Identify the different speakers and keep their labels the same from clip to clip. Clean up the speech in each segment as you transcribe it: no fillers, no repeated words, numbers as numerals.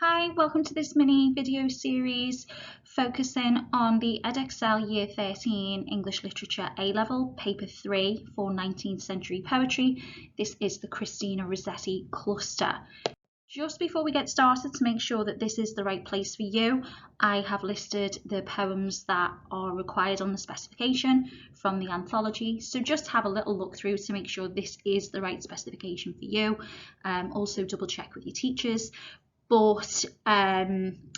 Speaker 1: Hi, welcome to this mini video series focusing on the EDEXCEL Year 13 English Literature A-Level, Paper 3 for 19th Century Poetry. This is the Christina Rossetti cluster. Just before we get started, to make sure that this is the right place for you, I have listed the poems that are required on the specification from the anthology. So just have a little look through to make sure this is the right specification for you. Also double check with your teachers. But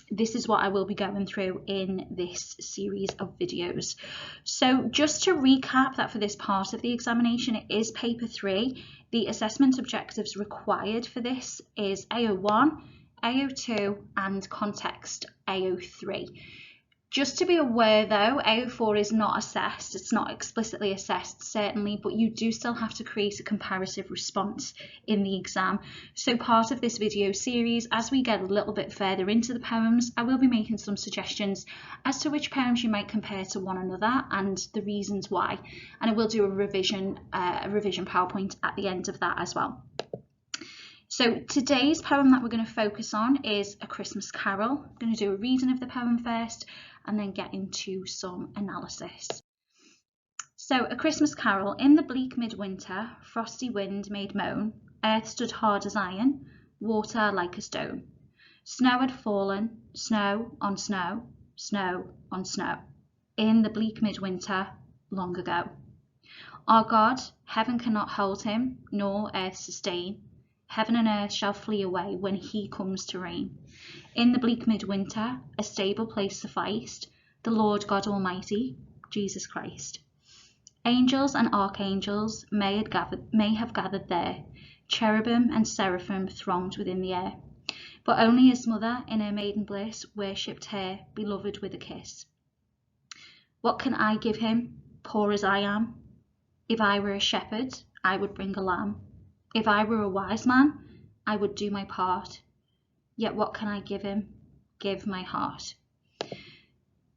Speaker 1: this is what I will be going through in this series of videos. So just to recap that for this part of the examination, it is paper 3. The assessment objectives required for this is AO1, AO2 and context AO3. Just to be aware though, AO4 is not assessed, it's not explicitly assessed certainly, but you do still have to create a comparative response in the exam. So part of this video series, as we get a little bit further into the poems, I will be making some suggestions as to which poems you might compare to one another and the reasons why. And I will do a revision PowerPoint at the end of that as well. So today's poem that we're going to focus on is A Christmas Carol. I'm going to do a reading of the poem first and then get into some analysis. So A Christmas Carol. In the bleak midwinter, frosty wind made moan, earth stood hard as iron, water like a stone. Snow had fallen, snow on snow, snow on snow, in the bleak midwinter long ago. Our God, heaven cannot hold him, nor earth sustain. Heaven and earth shall flee away when he comes to reign. In the bleak midwinter, a stable place sufficed, the Lord God Almighty, Jesus Christ. Angels and archangels may have gathered there, cherubim and seraphim thronged within the air. But only his mother in her maiden bliss worshipped her beloved with a kiss. What can I give him, poor as I am? If I were a shepherd, I would bring a lamb. If I were a wise man, I would do my part. Yet what can I give him? Give my heart.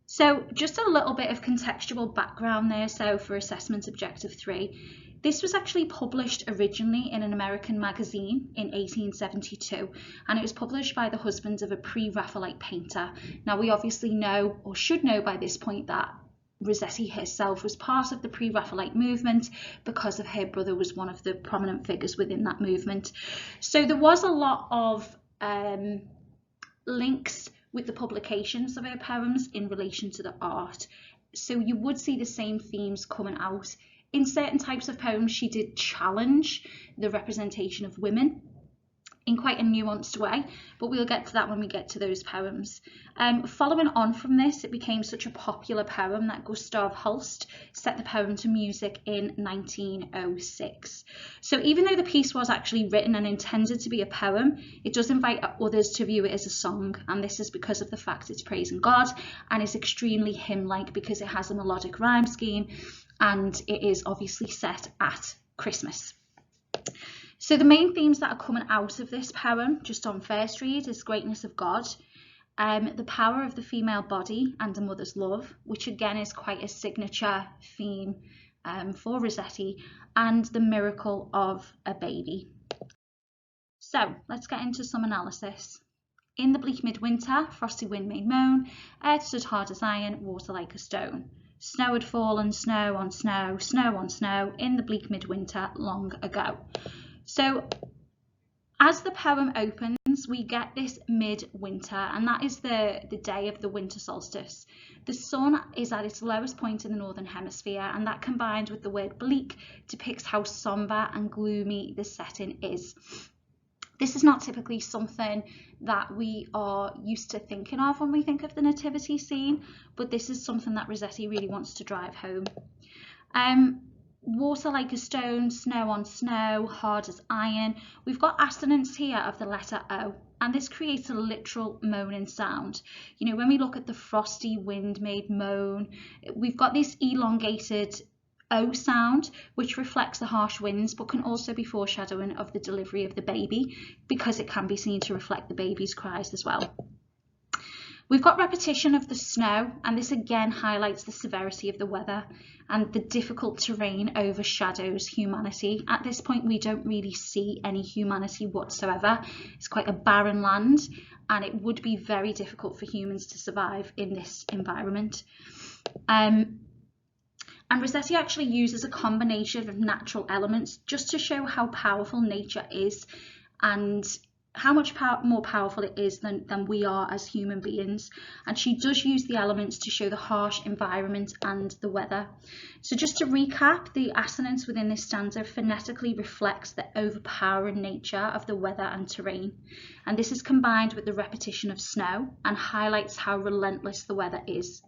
Speaker 1: So just a little bit of contextual background there. So for assessment objective 3, this was actually published originally in an American magazine in 1872, and it was published by the husband of a pre-Raphaelite painter. Now we obviously know, or should know by this point, that Rossetti herself was part of the pre-Raphaelite movement because of her brother was one of the prominent figures within that movement. So there was a lot of links with the publications of her poems in relation to the art. So you would see the same themes coming out. In certain types of poems, she did challenge the representation of women in quite a nuanced way, but we'll get to that when we get to those poems. Following on from this, it became such a popular poem that Gustav Holst set the poem to music in 1906. So even though the piece was actually written and intended to be a poem, it does invite others to view it as a song, and this is because of the fact it's praising God and is extremely hymn-like because it has a melodic rhyme scheme and it is obviously set at Christmas. So the main themes that are coming out of this poem, just on first read, is greatness of God, the power of the female body and a mother's love, which again is quite a signature theme for Rossetti, and the miracle of a baby. So let's get into some analysis. In the bleak midwinter, frosty wind made moan, earth stood hard as iron, water like a stone. Snow had fallen, snow on snow, snow on snow, in the bleak midwinter long ago. So as the poem opens, we get this midwinter, and that is the day of the winter solstice. The sun is at its lowest point in the northern hemisphere, and that combined with the word bleak depicts how somber and gloomy the setting is. This is not typically something that we are used to thinking of when we think of the nativity scene, but this is something that Rossetti really wants to drive home. Water like a stone, snow on snow, hard as iron. We've got assonance here of the letter O, and this creates a literal moaning sound. You know, when we look at the frosty wind made moan, we've got this elongated O sound, which reflects the harsh winds, but can also be foreshadowing of the delivery of the baby, because it can be seen to reflect the baby's cries as well. We've got repetition of the snow, and this again highlights the severity of the weather, and the difficult terrain overshadows humanity. At this point, we don't really see any humanity whatsoever. It's quite a barren land, and it would be very difficult for humans to survive in this environment. And Rossetti actually uses a combination of natural elements just to show how powerful nature is and how much more powerful it is than we are as human beings. And she does use the elements to show the harsh environment and the weather. So just to recap, the assonance within this stanza phonetically reflects the overpowering nature of the weather and terrain. And this is combined with the repetition of snow and highlights how relentless the weather is.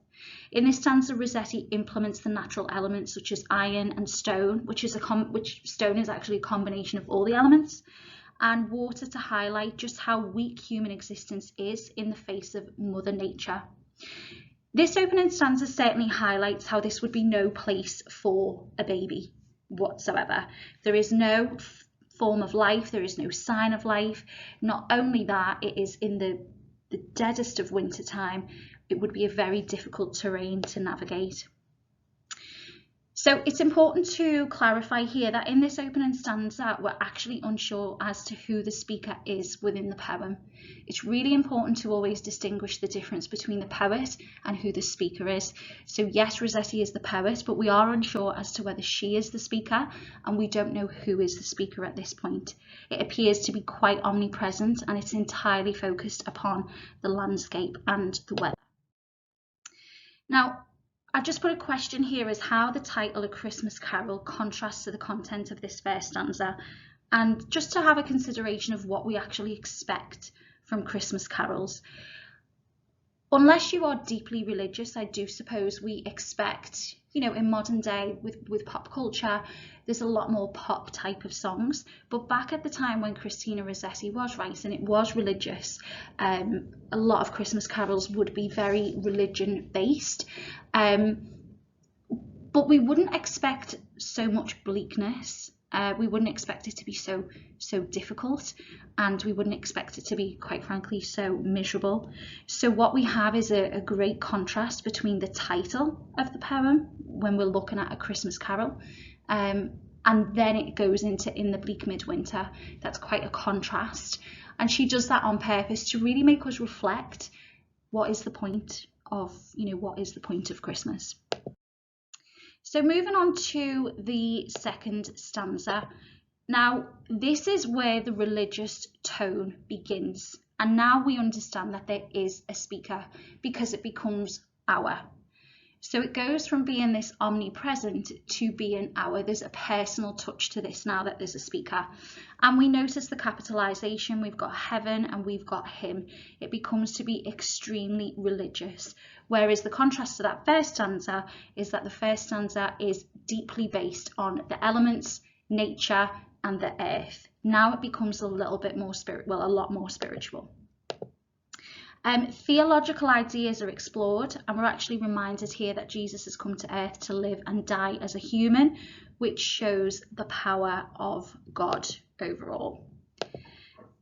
Speaker 1: In this stanza, Rossetti implements the natural elements such as iron and stone, which stone is actually a combination of all the elements, and water to highlight just how weak human existence is in the face of Mother Nature. This opening stanza certainly highlights how this would be no place for a baby whatsoever. There is no form of life, there is no sign of life. Not only that, it is in the deadest of winter time. It would be a very difficult terrain to navigate. So it's important to clarify here that in this opening stanza, we're actually unsure as to who the speaker is within the poem. It's really important to always distinguish the difference between the poet and who the speaker is. So yes, Rossetti is the poet, but we are unsure as to whether she is the speaker, and we don't know who is the speaker at this point. It appears to be quite omnipresent, and it's entirely focused upon the landscape and the weather. Now, I've just put a question here as how the title A Christmas Carol contrasts to the content of this first stanza, and just to have a consideration of what we actually expect from Christmas carols. Unless you are deeply religious, I do suppose we expect, in modern day with pop culture, there's a lot more pop type of songs. But back at the time when Christina Rossetti was writing, it was religious. A lot of Christmas carols would be very religion based. But we wouldn't expect so much bleakness. We wouldn't expect it to be so difficult, and we wouldn't expect it to be, quite frankly, so miserable. So what we have is a great contrast between the title of the poem when we're looking at A Christmas Carol, and then it goes into In the Bleak Midwinter. That's quite a contrast, and she does that on purpose to really make us reflect what is the point of Christmas. So moving on to the second stanza. Now, this is where the religious tone begins. And now we understand that there is a speaker because it becomes our. So it goes from being this omnipresent to being our. There's a personal touch to this now that there's a speaker. And we notice the capitalization. We've got heaven and we've got him. It becomes to be extremely religious. Whereas the contrast to that first stanza is that the first stanza is deeply based on the elements, nature, and the earth. Now it becomes a little bit more a lot more spiritual. Theological ideas are explored, and we're actually reminded here that Jesus has come to earth to live and die as a human, which shows the power of God overall.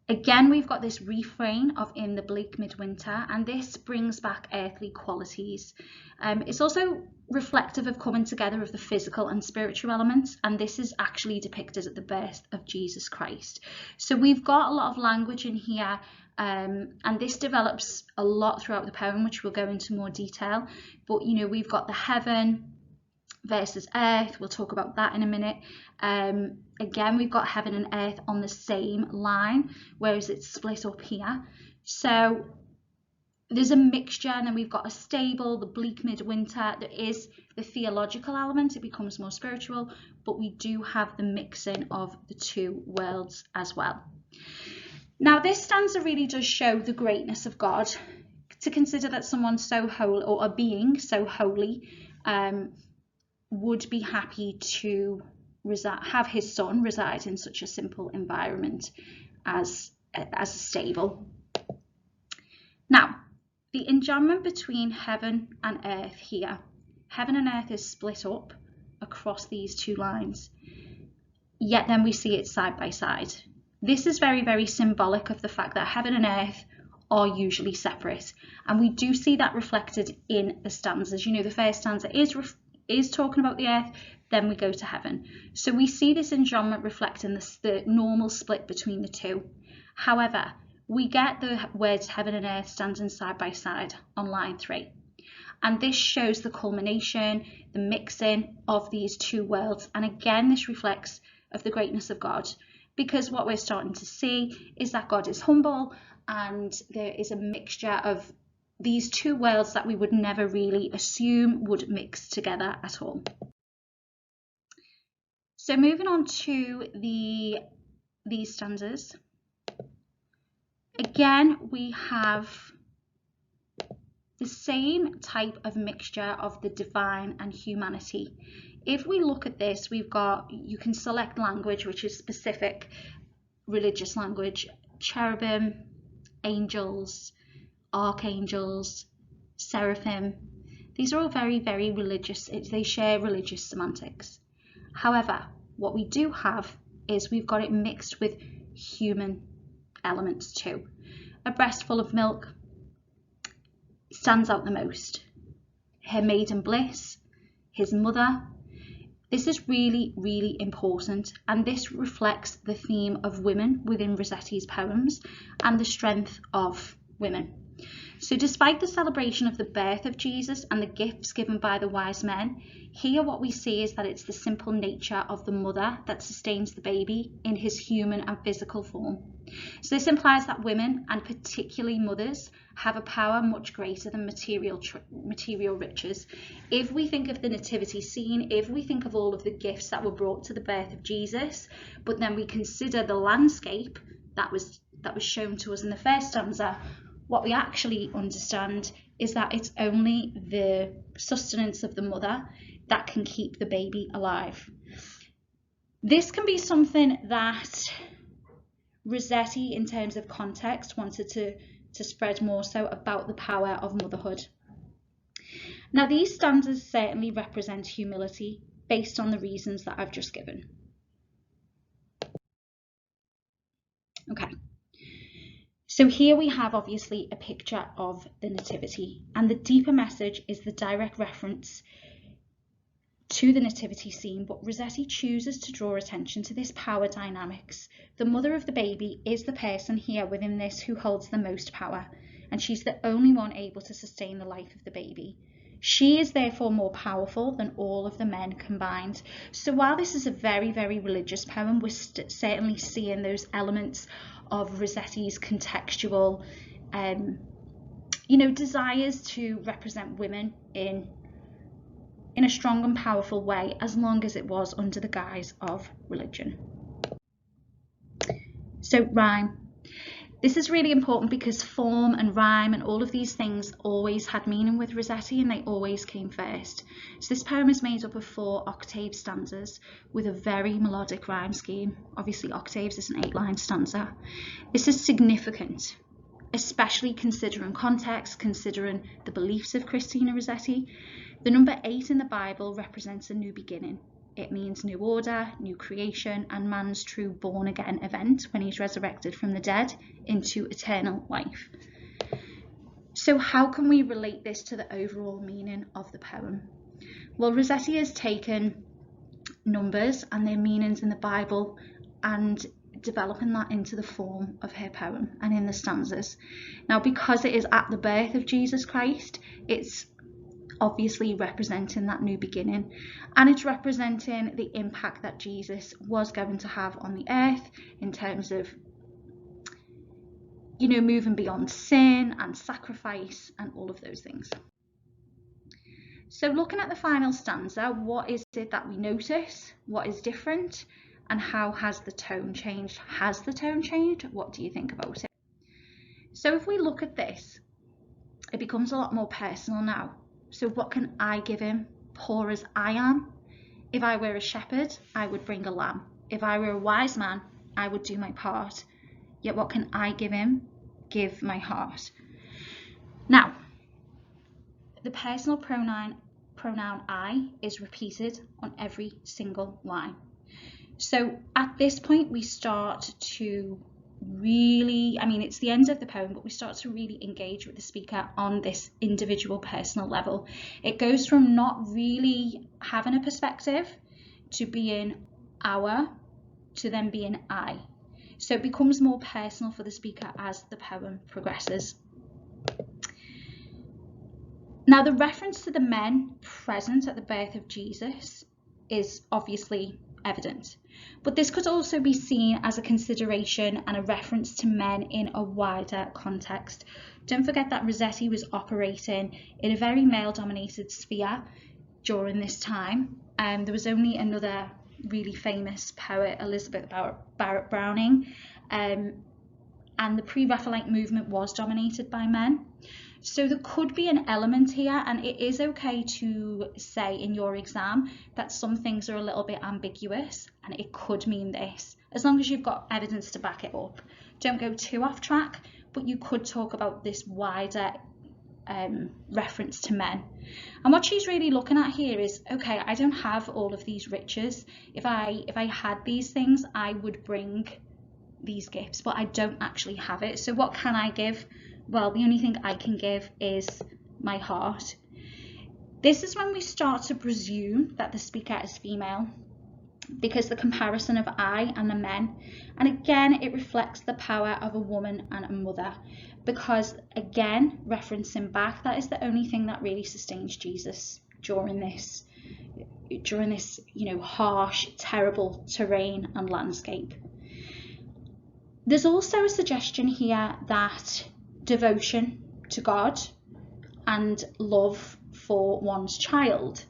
Speaker 1: Again, we've got this refrain of In the Bleak Midwinter, and this brings back earthly qualities. It's also reflective of coming together of the physical and spiritual elements, and this is actually depicted at the birth of Jesus Christ. So we've got a lot of language in here, and this develops a lot throughout the poem, which we'll go into more detail. But we've got the heaven versus earth. We'll talk about that in a minute. Again, we've got heaven and earth on the same line, whereas it's split up here. So there's a mixture, and then we've got a stable, the bleak midwinter. There is the theological element, it becomes more spiritual, but we do have the mixing of the two worlds as well. Now, this stanza really does show the greatness of God. To consider that someone so holy, or a being so holy, would be happy to have his son reside in such a simple environment as a stable. Now, the enjambment between heaven and earth here. Heaven and earth is split up across these two lines, yet then we see it side by side. This is very, very symbolic of the fact that heaven and earth are usually separate, and we do see that reflected in the stanzas. The first stanza is talking about the earth, then we go to heaven. So we see this enjambment reflecting the normal split between the two. However, we get the words heaven and earth standing side by side on line 3. And this shows the culmination, the mixing of these two worlds. And again, this reflects of the greatness of God, because what we're starting to see is that God is humble, and there is a mixture of these two worlds that we would never really assume would mix together at all. So moving on to these stanzas. Again, we have the same type of mixture of the divine and humanity. If we look at this, we've got, you can select language, which is specific religious language, cherubim, angels, archangels, seraphim. These are all very, very religious. They share religious semantics. However, what we do have is we've got it mixed with human elements too. A breast full of milk stands out the most. Her maiden bliss, his mother. This is really, really important, and this reflects the theme of women within Rossetti's poems and the strength of women. So despite the celebration of the birth of Jesus and the gifts given by the wise men, here what we see is that it's the simple nature of the mother that sustains the baby in his human and physical form. So this implies that women, and particularly mothers, have a power much greater than material riches. If we think of the nativity scene, if we think of all of the gifts that were brought to the birth of Jesus, but then we consider the landscape that was shown to us in the first stanza, what we actually understand is that it's only the sustenance of the mother that can keep the baby alive. This can be something that Rossetti, in terms of context, wanted to spread more so about the power of motherhood. Now, these stanzas certainly represent humility based on the reasons that I've just given. Okay. So here we have obviously a picture of the nativity, and the deeper message is the direct reference to the nativity scene, but Rossetti chooses to draw attention to this power dynamics. The mother of the baby is the person here within this who holds the most power, and she's the only one able to sustain the life of the baby. She is therefore more powerful than all of the men combined. So while this is a very, very religious poem, we're certainly seeing those elements of Rossetti's contextual, desires to represent women in a strong and powerful way, as long as it was under the guise of religion. So rhyme. This is really important because form and rhyme and all of these things always had meaning with Rossetti, and they always came first. So this poem is made up of 4 octave stanzas with a very melodic rhyme scheme. Obviously octaves is an 8-line stanza. This is significant, especially considering context, considering the beliefs of Christina Rossetti. The number 8 in the Bible represents a new beginning. It means new order, new creation, and man's true born-again event when he's resurrected from the dead into eternal life. So how can we relate this to the overall meaning of the poem? Well, Rossetti has taken numbers and their meanings in the Bible and developing that into the form of her poem and in the stanzas. Now, because it is at the birth of Jesus Christ, it's obviously representing that new beginning, and it's representing the impact that Jesus was going to have on the earth in terms of, moving beyond sin and sacrifice and all of those things. So looking at the final stanza, what is it that we notice? What is different? And how has the tone changed? Has the tone changed? What do you think about it? So if we look at this, it becomes a lot more personal now. So what can I give him, poor as I am? If I were a shepherd, I would bring a lamb. If I were a wise man, I would do my part. Yet what can I give him? Give my heart. Now, the personal pronoun I is repeated on every single line. So at this point, we start to really, it's the end of the poem, but we start to really engage with the speaker on this individual personal level. It goes from not really having a perspective to being our, to then being I. So it becomes more personal for the speaker as the poem progresses. Now, the reference to the men present at the birth of Jesus is obviously evident, but this could also be seen as a consideration and a reference to men in a wider context. Don't forget that Rossetti was operating in a very male-dominated sphere during this time. There was only another really famous poet, Elizabeth Barrett Browning, and the pre-Raphaelite movement was dominated by men. So there could be an element here, and it is okay to say in your exam that some things are a little bit ambiguous and it could mean this, as long as you've got evidence to back it up. Don't go too off track, but you could talk about this wider reference to men. And what she's really looking at here is, okay, I don't have all of these riches. If I had these things, I would bring these gifts, but I don't actually have it. So what can I give? Well, the only thing I can give is my heart. This is when we start to presume that the speaker is female, because the comparison of I and the men, and again it reflects the power of a woman and a mother, because again, referencing back, that is the only thing that really sustains Jesus during this harsh, terrible terrain and landscape. There's also a suggestion here that devotion to God and love for one's child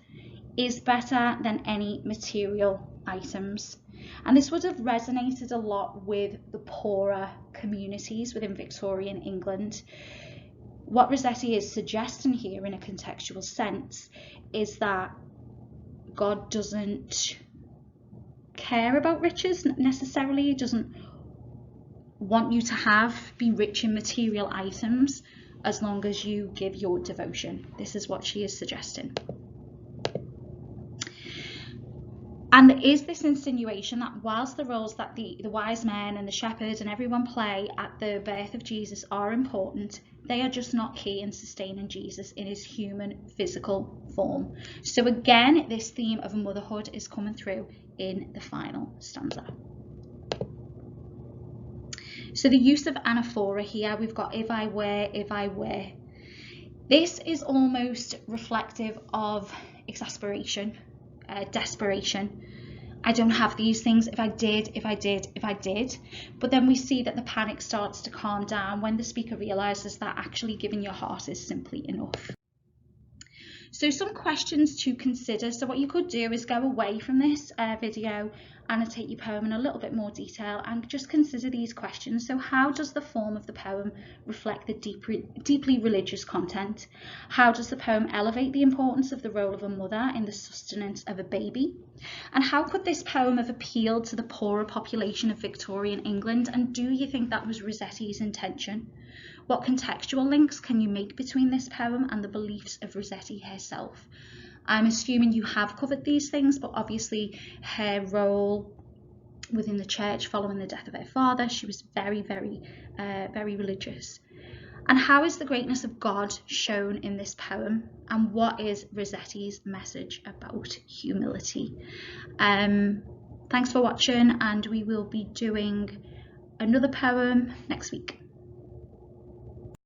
Speaker 1: is better than any material items. And this would have resonated a lot with the poorer communities within Victorian England. What Rossetti is suggesting here in a contextual sense is that God doesn't care about riches necessarily. He doesn't want you to be rich in material items as long as you give your devotion. This is what she is suggesting. And there is this insinuation that whilst the roles that the wise men and the shepherds and everyone play at the birth of Jesus are important, they are just not key in sustaining Jesus in his human physical form. So again, this theme of motherhood is coming through in the final stanza. So the use of anaphora here, we've got if I were. This is almost reflective of exasperation, desperation. I don't have these things. If I did. But then we see that the panic starts to calm down when the speaker realizes that actually giving your heart is simply enough. So some questions to consider. So what you could do is go away from this video, annotate your poem in a little bit more detail and just consider these questions. So how does the form of the poem reflect the deeply religious content? How does the poem elevate the importance of the role of a mother in the sustenance of a baby? And how could this poem have appealed to the poorer population of Victorian England? And do you think that was Rossetti's intention? What contextual links can you make between this poem and the beliefs of Rossetti herself? I'm assuming you have covered these things, but obviously her role within the church following the death of her father, she was very, very religious. And how is the greatness of God shown in this poem? And what is Rossetti's message about humility? Thanks for watching, and we will be doing another poem next week.